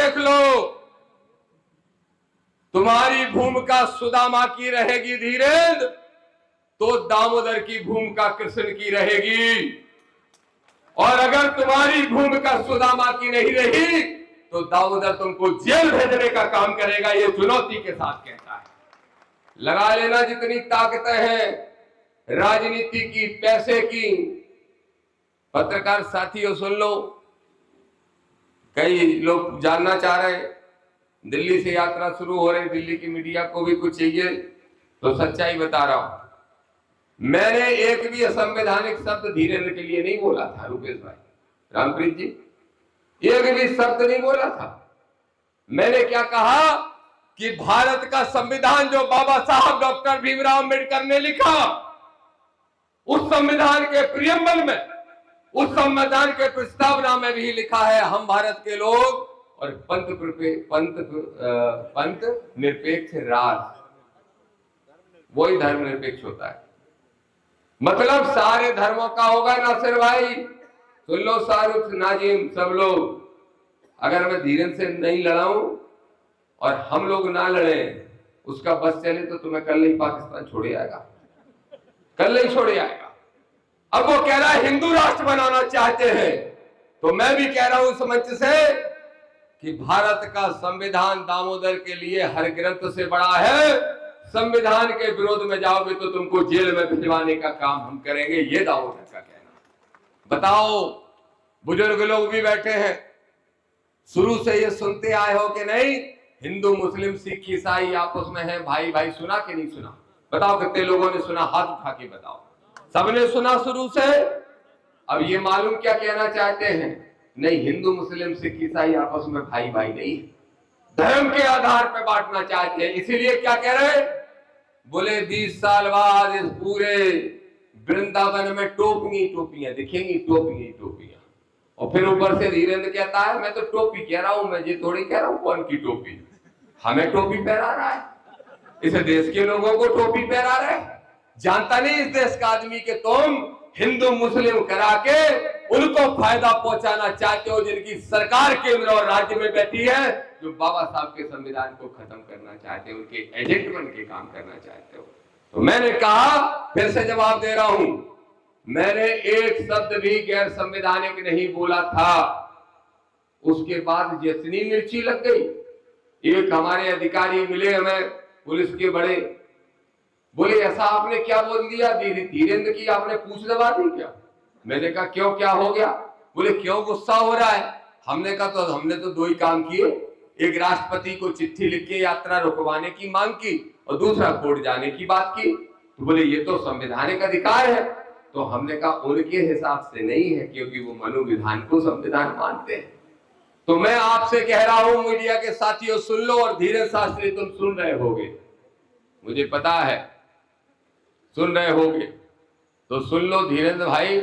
देख लो, तुम्हारी भूमिका सुदामा की रहेगी धीरेन्द्र, तो दामोदर की भूमिका कृष्ण की रहेगी। और अगर तुम्हारी भूमिका सुदामा की नहीं रही तो दामोदर तुमको जेल भेजने का काम करेगा। ये चुनौती के साथ कहता है। लगा लेना जितनी ताकतें हैं राजनीति की, पैसे की। पत्रकार साथियों सुन लो, कई लोग जानना चाह रहे हैं, दिल्ली से यात्रा शुरू हो रही, दिल्ली की मीडिया को भी कुछ चाहिए, तो सच्चाई बता रहा हूं। मैंने एक भी असंवैधानिक शब्द धीरेन्द्र के लिए नहीं बोला था। रुपेश भाई, रामप्रीत जी, एक भी शब्द नहीं बोला था। मैंने क्या कहा कि भारत का संविधान जो बाबा साहब डॉक्टर भीमराव अम्बेडकर ने लिखा, उस संविधान के प्रियम्बल में, उस संविधान के प्रस्तावना में भी लिखा है हम भारत के लोग और पंथ निरपेक्ष राष्ट्र, वही धर्मनिरपेक्ष होता है। मतलब सारे धर्मों का होगा। नासिर भाई सुन लो, शाहरुख, नाजिम, सब लोग, अगर मैं धीरेन्द्र से नहीं लड़ाऊं और हम लोग ना लड़े, उसका बस चले तो तुम्हें कल ही पाकिस्तान छोड़े आएगा, कल ही छोड़े आएगा। अब वो कह रहा है हिंदू राष्ट्र बनाना चाहते हैं, तो मैं भी कह रहा हूं इस मंच से कि भारत का संविधान दामोदर के लिए हर ग्रंथ से बड़ा है। संविधान के विरोध में जाओगे तो तुमको जेल में भिजवाने का काम हम करेंगे, ये दामोदर का कहना। बताओ, बुजुर्ग लोग भी बैठे हैं, शुरू से ये सुनते आए हो कि नहीं, हिंदू मुस्लिम सिख ईसाई आपस में है भाई भाई, सुना कि नहीं सुना? बताओ कितने लोगों ने सुना, हाथ उठा के बताओ। सबने सुना शुरू से। अब ये मालूम क्या कहना चाहते हैं? नहीं, हिंदू मुस्लिम सिख ईसाई आपस में भाई भाई नहीं, धर्म के आधार पर बांटना चाहते हैं। इसीलिए क्या कह रहे, बोले 20 साल बाद इस पूरे वृंदावन में टोपियां दिखेंगी, टोपियां। और फिर ऊपर से धीरेन्द्र कहता है मैं तो टोपी कह रहा हूं, मैं ये थोड़ी कह रहा हूं कौन की टोपी, हमें टोपी पहना रहा है, इस देश के लोगों को टोपी पहना रहे। जानता नहीं इस देश का आदमी के तुम हिंदू मुस्लिम करा के उनको फायदा पहुंचाना चाहते हो, जिनकी सरकार केंद्र और राज्य में बैठी है, जो बाबा साहब के संविधान को खत्म करना चाहते हैं, उनके एजेंट बन के काम करना चाहते हो। तो मैंने कहा, फिर से जवाब दे रहा हूं, मैंने एक शब्द भी गैर संवैधानिक नहीं बोला था। उसके बाद जितनी मिर्ची लग गई। एक हमारे अधिकारी मिले हमें, पुलिस के बड़े, बोले ऐसा आपने क्या बोल दिया धीरेन्द्र की, आपने पूछ दबा दी क्या? मैंने कहा क्यों, क्या हो गया? बोले क्यों गुस्सा हो रहा है? हमने कहा तो हमने तो 2 ही काम किए, एक राष्ट्रपति को चिट्ठी लिख के यात्रा रुकवाने की मांग की और दूसरा कोर्ट जाने की बात की। तो बोले ये तो संवैधानिक अधिकार है। तो हमने कहा उनके हिसाब से नहीं है, क्योंकि वो मनोविधान को संविधान मानते हैं। तो मैं आपसे कह रहा हूं, मीडिया के साथियों सुन लो, और धीरेन्द्र शास्त्री तुम सुन रहे होगे, मुझे पता है सुन रहे होगे, तो सुन लो। धीरेन्द्र भाई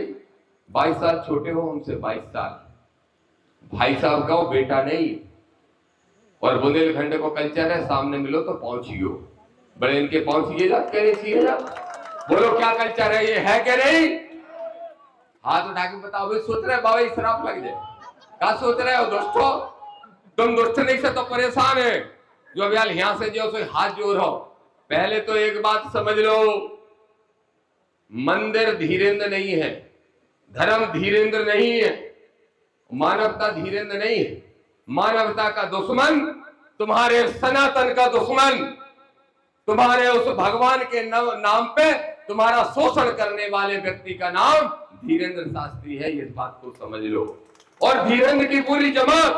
22 साल छोटे हो हमसे, 22 साल। भाई साहब का वो बेटा नहीं। और बुंदेलखंड को कल्चर है, सामने मिलो तो पहुंचियो, बड़े इनके पहुंचिए जा, सीधे जा, बोलो क्या कल्चर है, ये है क्या नहीं? हाथ उठा के बताओ। भाई सोच रहे बाबा शराब लग जाए, क्या सोच रहे हो दोस्तों? तुम दोस्त नहीं से तो परेशान है, जो अभी यहां से जो हाथ जोड़ हो। पहले तो एक बात समझ लो, मंदिर धीरेन्द्र नहीं है, धर्म धीरेन्द्र नहीं है, मानवता धीरेन्द्र नहीं है। मानवता का दुश्मन, तुम्हारे सनातन का दुश्मन, तुम्हारे उस भगवान के नाम पे तुम्हारा शोषण करने वाले व्यक्ति का नाम धीरेन्द्र शास्त्री है, इस बात को समझ लो। और धीरेन्द्र की पूरी जमात,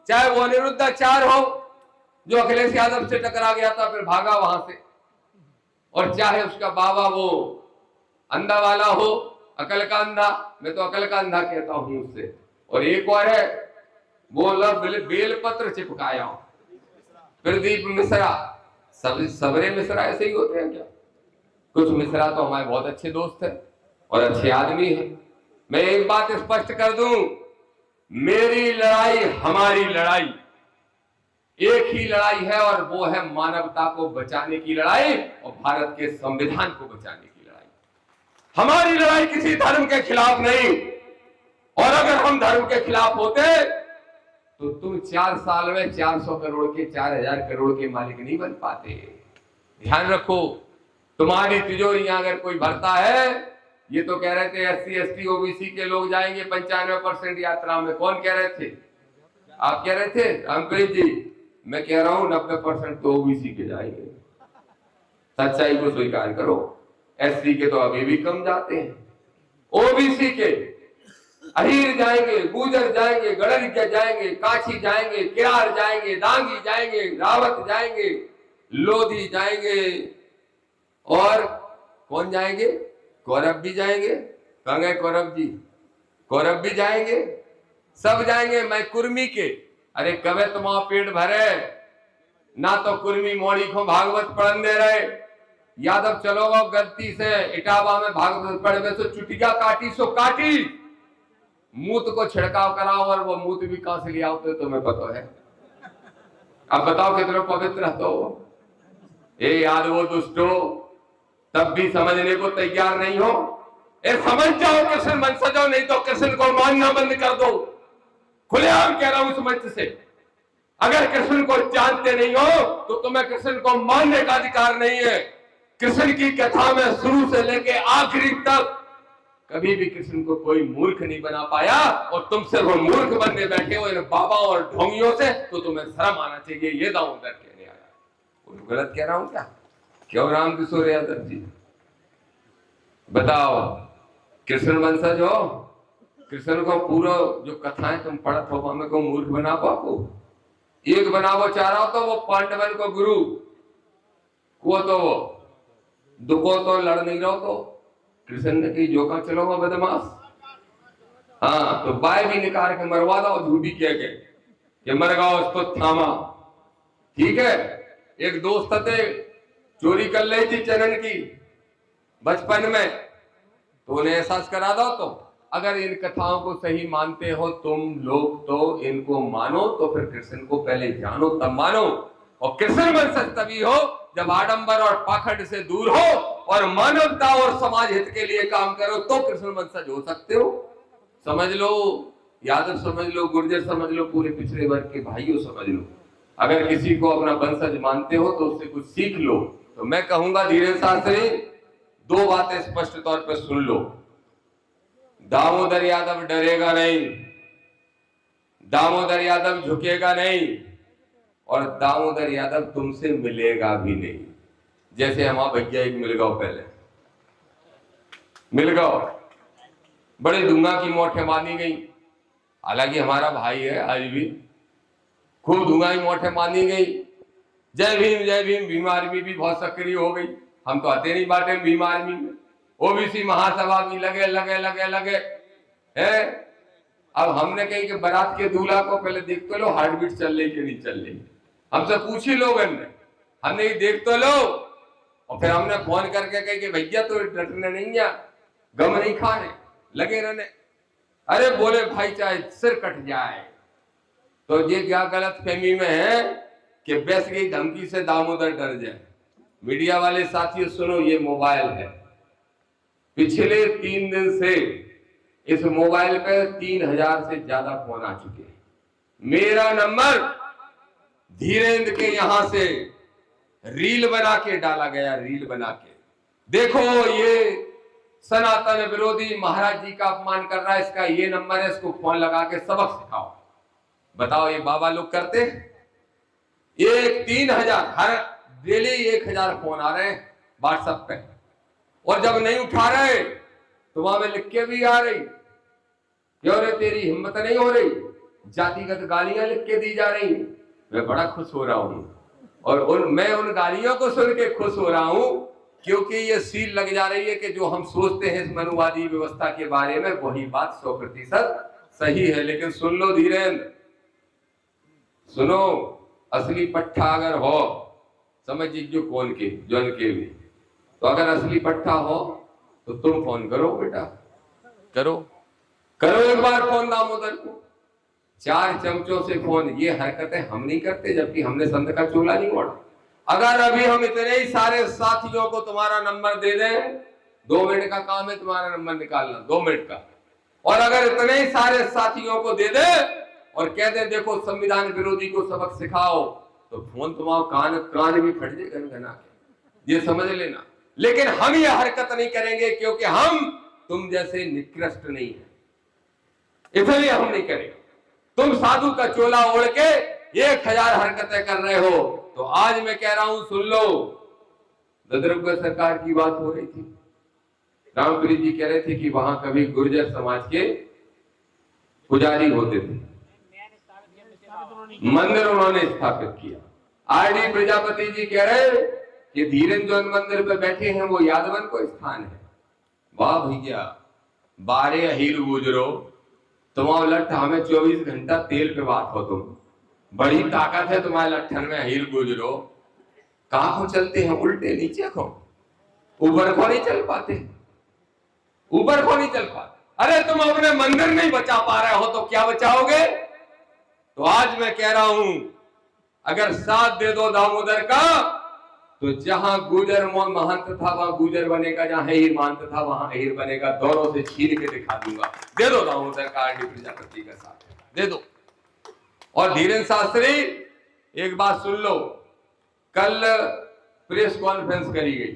चाहे वो अनिरुद्धाचार्य हो जो अखिलेश यादव से टकरा गया था फिर भागा वहां से, और चाहे उसका बाबा वो अंधा वाला हो, अकल का अंधा, मैं तो अकल का अंधा कहता हूं उससे, और एक और है वो बेलपत्र चिपकाया हूं, प्रदीप मिश्रा, सबरे मिश्रा ऐसे ही होते हैं क्या? कुछ मिश्रा तो हमारे बहुत अच्छे दोस्त हैं और अच्छे आदमी हैं। मैं एक बात स्पष्ट कर दूं, मेरी लड़ाई, हमारी लड़ाई एक ही लड़ाई है, और वो है मानवता को बचाने की लड़ाई और भारत के संविधान को बचाने की लड़ाई। हमारी लड़ाई किसी धर्म के खिलाफ नहीं, और अगर हम धर्म के खिलाफ होते तो तुम 4 साल में 400 करोड़ के 4000 करोड़ के मालिक नहीं बन पाते। ध्यान रखो, तुम्हारी तिजोरियां अगर कोई भरता है, ये तो कह रहे थे SC ST OBC के लोग जाएंगे 95% यात्रा में। कौन कह रहे थे? आप कह रहे थे रामप्रीत जी? मैं कह रहा हूं 90% तो OBC के जाएंगे। सच्चाई को स्वीकार करो। SC के तो अभी भी कम जाते हैं। OBC के अहीर जाएंगे, गुजर जाएंगे, गड़रिया जाएंगे, काछी जाएंगे, किरार जाएंगे, दांगी जाएंगे, रावत जाएंगे, लोधी जाएंगे, और कौन जाएंगे? कौरव भी जाएंगे। कहाँ गए कौरव जी? कौरव भी जाएंगे, सब जाएंगे। मैं कुर्मी के, अरे कवे तुम्हारा पेट भरे ना, तो कुर्मी मोड़ी को भागवत पढ़न दे रहे। यादव चलोगा गलती से इटावा में भागवत पढ़े तो चुटिया काटी सो काटी, मूत को छिड़काव कराओ और वो मूत भी कहां से ले आओ तो तुम्हें पता है। अब बताओ कितने पवित्र हो ए यादवो दुष्टो, तब भी समझने को तैयार नहीं हो। ए समझ जाओ, कृष्ण मंच जाओ, नहीं तो कृष्ण को मानना बंद कर दो। खुलेआम कह रहा हूं इस मंच से, अगर कृष्ण को जानते नहीं हो तो तुम्हें कृष्ण को मानने का अधिकार नहीं है। कृष्ण की कथा में शुरू से लेके आखिरी तक कभी भी कृष्ण को कोई मूर्ख नहीं बना पाया, और तुम सिर्फ मूर्ख बनने बैठे हो इन बाबा और ढोंगियों से, तो तुम्हें शर्म आना चाहिए। ये दामोदर कहने आया, गलत कह रहा हूं क्या? क्यों राम किशोर यादव जी बताओ, कृष्ण वंशज हो, कृष्ण को पूरा जो कथाएं तुम पढ़त हो हमें को मूर्ख बना पाओ? एक बनावो चाह रहा हो तो वो पांडवन को गुरु को तो दुखो तो लड़ नहीं रहो तो कृष्ण ने कही जो का चलो बदमाश। हाँ तो बाय भी निकाल के मरवा दो, झूठी कह के कि मर गया उसको थामा। ठीक है, एक दोस्त थे चोरी कर ली थी चनन की बचपन में, तो उन्हें एहसास करा दो। तो अगर इन कथाओं को सही मानते हो तुम लोग तो इनको मानो, तो फिर कृष्ण को पहले जानो तब मानो। और कृष्ण वंशज तभी हो जब आडंबर और पाखंड से दूर हो और मानवता और समाज हित के लिए काम करो, तो कृष्ण वंशज हो सकते हो। समझ लो, यादव समझ लो, गुर्जर समझ लो, पूरे पिछड़े वर्ग के भाइयों समझ लो। अगर किसी को अपना वंशज मानते हो तो उससे कुछ सीख लो। तो मैं कहूंगा धीरेन्द्र शास्त्री, 2 बातें स्पष्ट तौर पर सुन लो। दामोदर यादव डरेगा नहीं, दामोदर यादव झुकेगा नहीं, और दामोदर यादव तुमसे मिलेगा भी नहीं। जैसे हमारा भैया एक मिल गओ, पहले मिल गओ, बड़े दूंगा की मोठे मानी गई। हालांकि हमारा भाई है, आज भी खूब दूंगा की मोठे मानी गई। जय भीम जय भीम, भीम आर्मी भी बहुत सक्रिय हो गई। हम तो आते नहीं बाटे भीम आर्मी में, ओबीसी महासभा भी लगे लगे लगे लगे है। अब हमने कही कि बारात के दूल्हा को पहले देख तो लो हार्ट बीट चल रही कि नहीं चल रही, हमसे पूछी लोगों ने, हमने देख तो लो। और फिर हमने फोन करके कही कि भैया तो डरने नहीं है, गम नहीं खाने, लगे रहने। अरे बोले भाई चाहे सिर कट जाए। तो ये क्या गलत फहमी में है कि बेस की धमकी से दामोदर डर जाए। मीडिया वाले साथियों सुनो, ये मोबाइल है, पिछले 3 दिन से इस मोबाइल पे 3000 से ज्यादा फोन आ चुके हैं। मेरा नंबर धीरेन्द्र के यहां से रील बना के डाला गया, रील बना के देखो ये सनातन विरोधी महाराज जी का अपमान कर रहा है, इसका ये नंबर है, इसको फोन लगा के सबक सिखाओ। बताओ ये बाबा लोग करते? एक 3000 हर डेली 1000 फोन आ रहे हैं व्हाट्सएप पे, और जब नहीं उठा रहे तो वहां में लिख के भी आ रही, क्यों रे तेरी हिम्मत नहीं हो रही, जातिगत गालियां लिख के दी जा रही। मैं बड़ा खुश हो रहा हूं, और मैं उन गालियों को सुन के खुश हो रहा हूं, क्योंकि ये सील लग जा रही है कि जो हम सोचते हैं इस मनुवादी व्यवस्था के बारे में वही बात 100% सही है। लेकिन सुन लो धीरेन्द्र, सुनो, असली पट्टा अगर हो, समझ लीजिए कौन के जौन के भी, तो अगर असली पट्टा हो तो तुम फोन करो बेटा, करो करो एक बार फोन दामोदर को। 4 चमचों से फोन, ये हरकतें हम नहीं करते, जबकि हमने संत का चोला नहीं ओढ़ा। अगर अभी हम इतने ही सारे साथियों को तुम्हारा नंबर दे दें, 2 मिनट का काम है तुम्हारा नंबर निकालना, 2 मिनट का, और अगर इतने ही सारे साथियों को दे दे और कहते हैं देखो संविधान विरोधी को सबक सिखाओ, तो फोन तुम्हारा कान भी फट जाए गनगना के, ये समझ लेना। लेकिन हम ये हरकत नहीं करेंगे क्योंकि हम तुम जैसे निकृष्ट नहीं है, इसलिए हम नहीं करेंगे। तुम साधु का चोला ओढ़ के 1000 हरकतें कर रहे हो, तो आज मैं कह रहा हूं सुन लो। ददरपुर सरकार की बात हो रही थी, रामप्रीत जी कह रहे थे कि वहां कभी गुर्जर समाज के पुजारी होते थे, मंदिर उन्होंने स्थापित किया। आरडी प्रजापति जी कह रहे कि धीरेन्द्र जो मंदिर पे बैठे हैं वो यादवन को स्थान है। वाह भैया, 12 हीर गुजरो, तुम्हारा लठ हमें 24 घंटा तेल पे बात हो, तुम बड़ी ताकत है तुम्हारे लट्ठन में, हीर गुजरो। कहां को चलते हैं, उल्टे नीचे को, ऊपर को नहीं चल पाते, ऊपर को नहीं चल पाते। अरे तुम अपने मंदिर नहीं बचा पा रहे हो तो क्या बचाओगे? तो आज मैं कह रहा हूं, अगर साथ दे दो दामोदर का, तो जहां गुजर महंत था वहां गुजर बनेगा, जहां अहिर महंत था वहां अहिर बनेगा। दोनों से छीन के दिखा दूंगा। दे दो दामोदर का आरडी प्रजापति का साथ, दे दो। और धीरेन्द्र शास्त्री, एक बात सुन लो, कल प्रेस कॉन्फ्रेंस करी गई,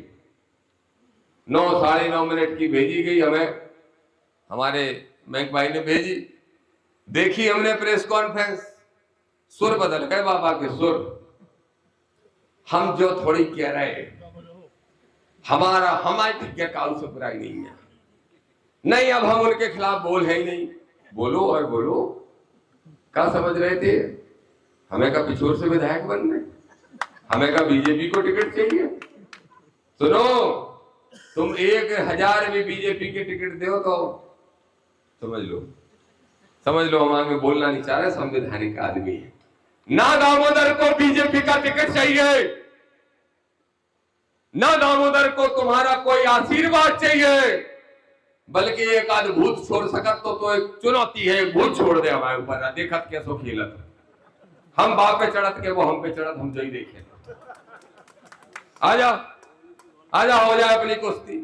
9 साढ़े 9 मिनट की भेजी गई हमें, हमारे बैंक भाई ने भेजी, देखी हमने प्रेस कॉन्फ्रेंस। सुर बदल गए बाबा के सुर। हम जो थोड़ी कह रहे हमारी टिक्के काल से बुराई नहीं है, नहीं अब हम उनके खिलाफ बोल है ही नहीं। बोलो और बोलो, क्या समझ रहे थे हमें का पिछोर से विधायक बनने, हमें का बीजेपी को टिकट चाहिए? सुनो, तुम 1000 भी बीजेपी के टिकट दो तो समझ लो हम आगे बोलना नहीं चाह रहे, संवैधानिक आदमी है ना। दामोदर को बीजेपी का टिकट चाहिए ना, दामोदर को तुम्हारा कोई आशीर्वाद चाहिए, बल्कि एक आध भूत छोड़ सकत तो एक चुनौती है, एक भूत छोड़ दे हमारे ऊपर, देखत कैसो खेलत, हम बाप पे चढ़त के वो हम पे चढ़त, हम जो देखे। आजा आजा, हो जाए अपनी कुश्ती।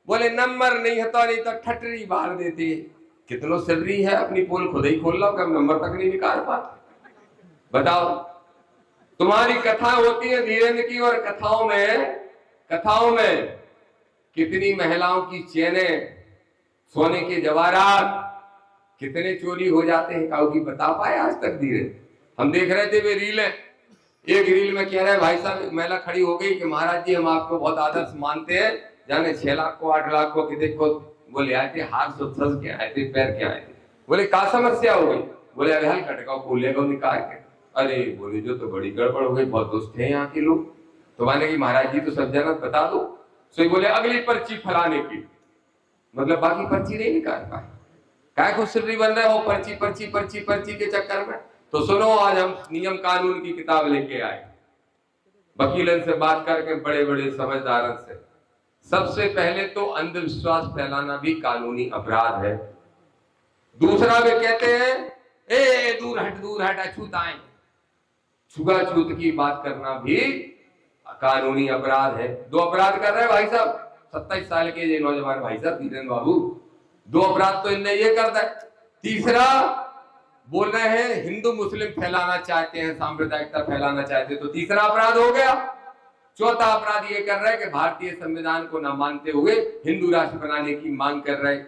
बोले नंबर नहीं है तो ठटरी बाहर देती, कितनो सिर्री है, अपनी पोल खुद ही खोल लो, कब नंबर तक नहीं निकाल पाते। बताओ, तुम्हारी कथा होती है धीरेन्द्र की, और कथाओं में कितनी महिलाओं की चेनें, सोने के जवाहरात कितने चोरी हो जाते हैं, काऊ की बता पाए आज तक? धीरे हम देख रहे थे वे रील है, एक रील में कह रहे भाई साहब, महिला खड़ी हो गई कि महाराज जी हम आपको बहुत आदर्श मानते हैं, जाने 6 लाख को 8 लाख को कितने को बोले आए थे, हाथ सुथस के आए थे, पैर के आए थे। बोले क्या समस्या हो गई? बोले अरे हल कटका बोलेगा निकाल के। अरे बोले जो तो बड़ी गड़बड़ हो गई, बहुत दुष्ट है यहाँ के लोग। तो माने कि महाराज जी तो सब जनक बता दो। सो बोले अगली पर्ची फलाने की, मतलब बाकी पर्ची नहीं निकाल पाए, काय को सिर्री बन रहे हो पर्ची पर्ची पर्ची पर्ची के चक्कर में। तो सुनो, आज हम नियम कानून की किताब लेके आए, वकीलन से बात करके, बड़े बड़े समझदारों से। सबसे पहले तो अंधविश्वास फैलाना भी कानूनी अपराध है। दूसरा वे कहते हैं ए दूर हट अछूताएं, छुआछूत की बात करना भी कानूनी अपराध है। 2 अपराध कर रहे हैं भाई साहब, 27 साल के ये नौजवान भाई साहब धीरेन्द्र बाबू, 2 अपराध तो इनने ये कर दिया। तीसरा बोल रहे हैं हिंदू मुस्लिम फैलाना चाहते हैं, सांप्रदायिकता फैलाना चाहते हैं, तो तीसरा अपराध हो गया। चौथा अपराध ये कर रहे हैं कि भारतीय संविधान को न मानते हुए हिंदू राष्ट्र बनाने की मांग कर रहे हैं।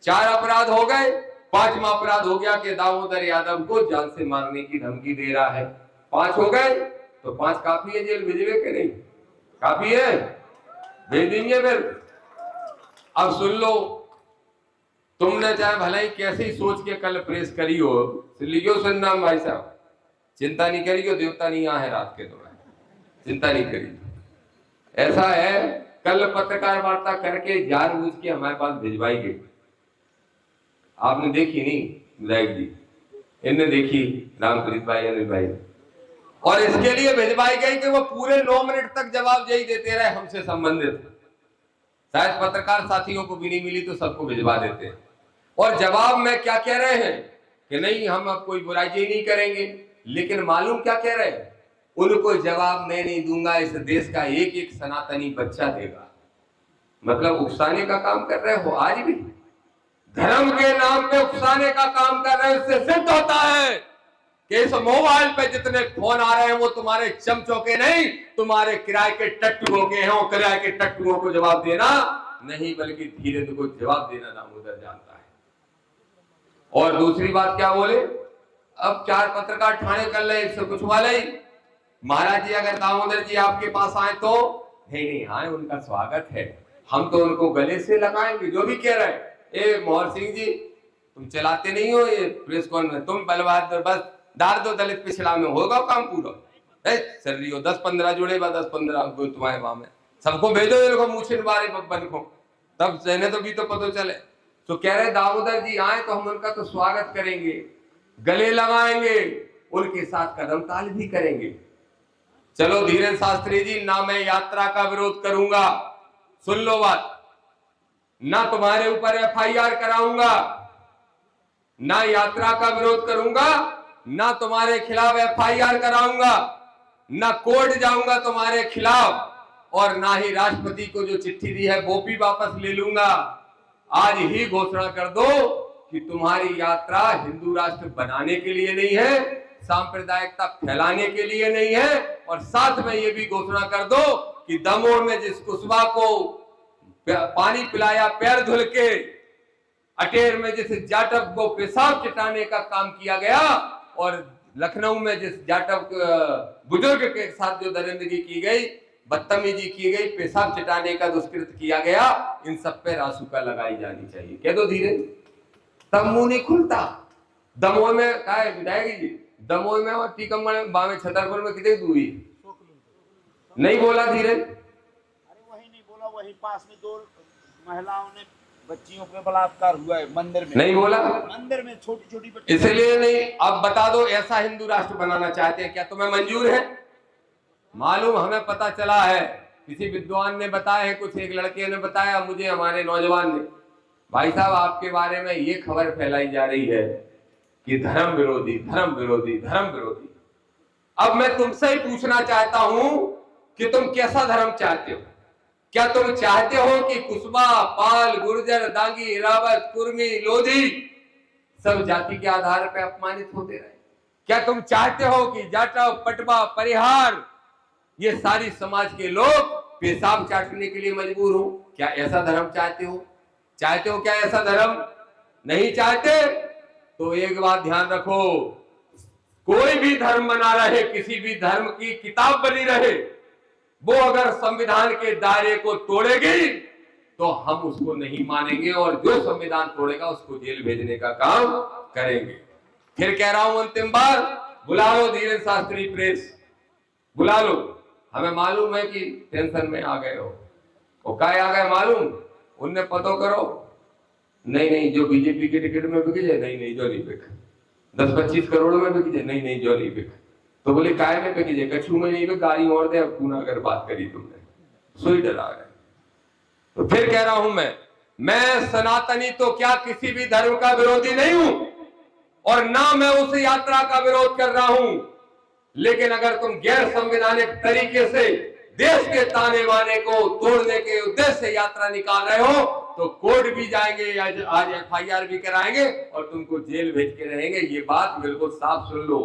4 अपराध हो गए। 5वां अपराध हो गया कि दामोदर यादव को जान से मारने की धमकी दे रहा है। 5 हो गए, तो 5 काफी है जेल भेजवे के नहीं? काफी है, भेज देंगे फिर। अब सुन लो, तुमने चाहे भले ही कैसी सोच के कल प्रेस करी हो, लियो सुननाम भाई साहब, चिंता नहीं करियो, देवता नहीं यहाँ है रात के, तुम्हें चिंता नहीं करिए। ऐसा है, कल पत्रकार वार्ता करके जानबूझ के हमारे पास भिजवाई गई, आपने देखी नहीं विधायक जी, इनने देखी रामप्रीत भाई अनिल भाई, और इसके लिए भिजवाई गई कि वो पूरे 9 मिनट तक जवाब यही देते रहे हमसे संबंधित। शायद पत्रकार साथियों को भी नहीं मिली तो सबको भिजवा देते हैं। और जवाब में क्या कह रहे हैं कि नहीं हम अब कोई बुराई नहीं करेंगे, लेकिन मालूम क्या कह रहे हैं? उनको जवाब मैं नहीं दूंगा, इस देश का एक एक सनातनी बच्चा देगा। मतलब उकसाने का काम कर रहे हो। आज भी धर्म के नाम पे उकसाने का काम कर रहे हैं। इससे सिद्ध होता है कि इस मोबाइल पे जितने फोन आ रहे हैं वो तुम्हारे चमचों के नहीं, तुम्हारे किराए के टट्टुओं के हैं। और किराए के टट्टुओं को जवाब देना नहीं, बल्कि धीरेन्द्र को जवाब देना दामोदर जानता है। और दूसरी बात क्या बोले, अब 4 पत्रकार ठाणे कर ले, इससे कुछ वाले ही महाराज जी अगर दामोदर जी आपके पास आए तो नहीं आए, उनका स्वागत है, हम तो उनको गले से लगाएंगे जो भी कह रहे हैं। ए मोहर सिंह जी, तुम चलाते नहीं हो ये प्रेस कॉन्फ्रेंस, तुम बलबहादुर बस डाल दो दलित पिछड़ा में, होगा काम पूरा। चल रही हो 10-15 जुड़े बा 10-15 तुम्हारे वहां में, सबको भेजो इनको मूछिन बारे बब्बन को, तब सहने तो भी तो पता चले। तो कह रहे दामोदर जी आए तो हम उनका तो स्वागत करेंगे, गले लगाएंगे, उनके साथ कदम ताल भी करेंगे। चलो धीरेन्द्र शास्त्री जी, ना मैं यात्रा का विरोध करूंगा, सुन लो बात, ना तुम्हारे ऊपर FIR कराऊंगा, ना यात्रा का विरोध करूंगा, ना तुम्हारे खिलाफ FIR कराऊंगा, ना कोर्ट जाऊंगा तुम्हारे खिलाफ, और ना ही राष्ट्रपति को जो चिट्ठी दी है वो भी वापस ले लूंगा। आज ही घोषणा कर दो कि तुम्हारी यात्रा हिंदू राष्ट्र बनाने के लिए नहीं है, सांप्रदायिकता फैलाने के लिए नहीं है। और साथ में ये भी घोषणा कर दो कि दमोह में जिस कुशवा को पानी पिलाया पैर धुल के, अटेर में जिस जाटव को पेशाब चिटाने का काम किया गया, और लखनऊ में जिस जाटव बुजुर्ग के साथ जो दरिंदगी की गई, बदतमीजी की गई, पेशाब चिटाने का दुष्कृत्य किया गया, इन सब पे रासुका लगाई जानी चाहिए। कह दो धीरे, तब मुंह नहीं खुलता। दमोह में क्या है विधायक जी, दमोह में और टीकमगढ़ में, बामे छतरपुर में कितनी दूरी नहीं बोला धीरे? अरे वही नहीं बोला, वही पास में 2 महिलाओं ने बच्चियों पे बलात्कार हुआ है मंदिर में, नहीं बोला, मंदिर में छोटी बच्ची, इसलिए नहीं। अब बता दो, ऐसा हिंदू राष्ट्र बनाना चाहते हैं क्या? तुम्हें मंजूर है? मालूम, हमें पता चला है, किसी विद्वान ने बताया है, कुछ एक लड़के ने बताया मुझे, हमारे नौजवान ने, भाई साहब आपके बारे में ये खबर फैलाई जा रही है कि धर्म विरोधी, धर्म विरोधी, धर्म विरोधी। अब मैं तुमसे ही पूछना चाहता हूं कि तुम कैसा धर्म चाहते हो? क्या तुम चाहते हो कि कुशवा, पाल, गुर्जर, दांगी, रावत, कुर्मी, लोधी सब जाति के आधार पर अपमानित होते रहे? क्या तुम चाहते हो कि जाटव, पटवा, परिहार, ये सारी समाज के लोग पेशाब चाटने के लिए मजबूर हो? क्या ऐसा धर्म चाहते हो? चाहते हो क्या ऐसा धर्म? नहीं चाहते तो एक बात ध्यान रखो, कोई भी धर्म बना रहे, किसी भी धर्म की किताब बनी रहे, वो अगर संविधान के दायरे को तोड़ेगी तो हम उसको नहीं मानेंगे, और जो संविधान तोड़ेगा उसको जेल भेजने का काम करेंगे। फिर कह रहा हूं अंतिम बार, बुला लो धीरेन्द्र शास्त्री प्रेस, बुला लो। हमें मालूम है कि टेंशन में आ गए हो, वो काय आ गए मालूम, उनने पतो करो, नहीं जो बीजेपी के टिकट में बिक जाए, नहीं जो नहीं बिक, 10-25 करोड़ में बिक जाए, नहीं जो नहीं बिक, तो बोले काय में बिक जाए, कछू में नहीं बिक, गाड़ी मोड़ दे। अब पूना अगर बात करी तुमने, सुई डरा गए। तो फिर कह रहा हूं मैं सनातनी तो क्या किसी भी धर्म का विरोधी नहीं हूं, और ना मैं उस यात्रा का विरोध कर रहा हूं, लेकिन अगर तुम गैर संवैधानिक तरीके से देश के ताने बाने को तोड़ने के उद्देश्य से यात्रा निकाल रहे हो तो कोर्ट भी जाएंगे, आज FIR भी कराएंगे और तुमको जेल भेज के रहेंगे। ये बात बिल्कुल साफ सुन लो।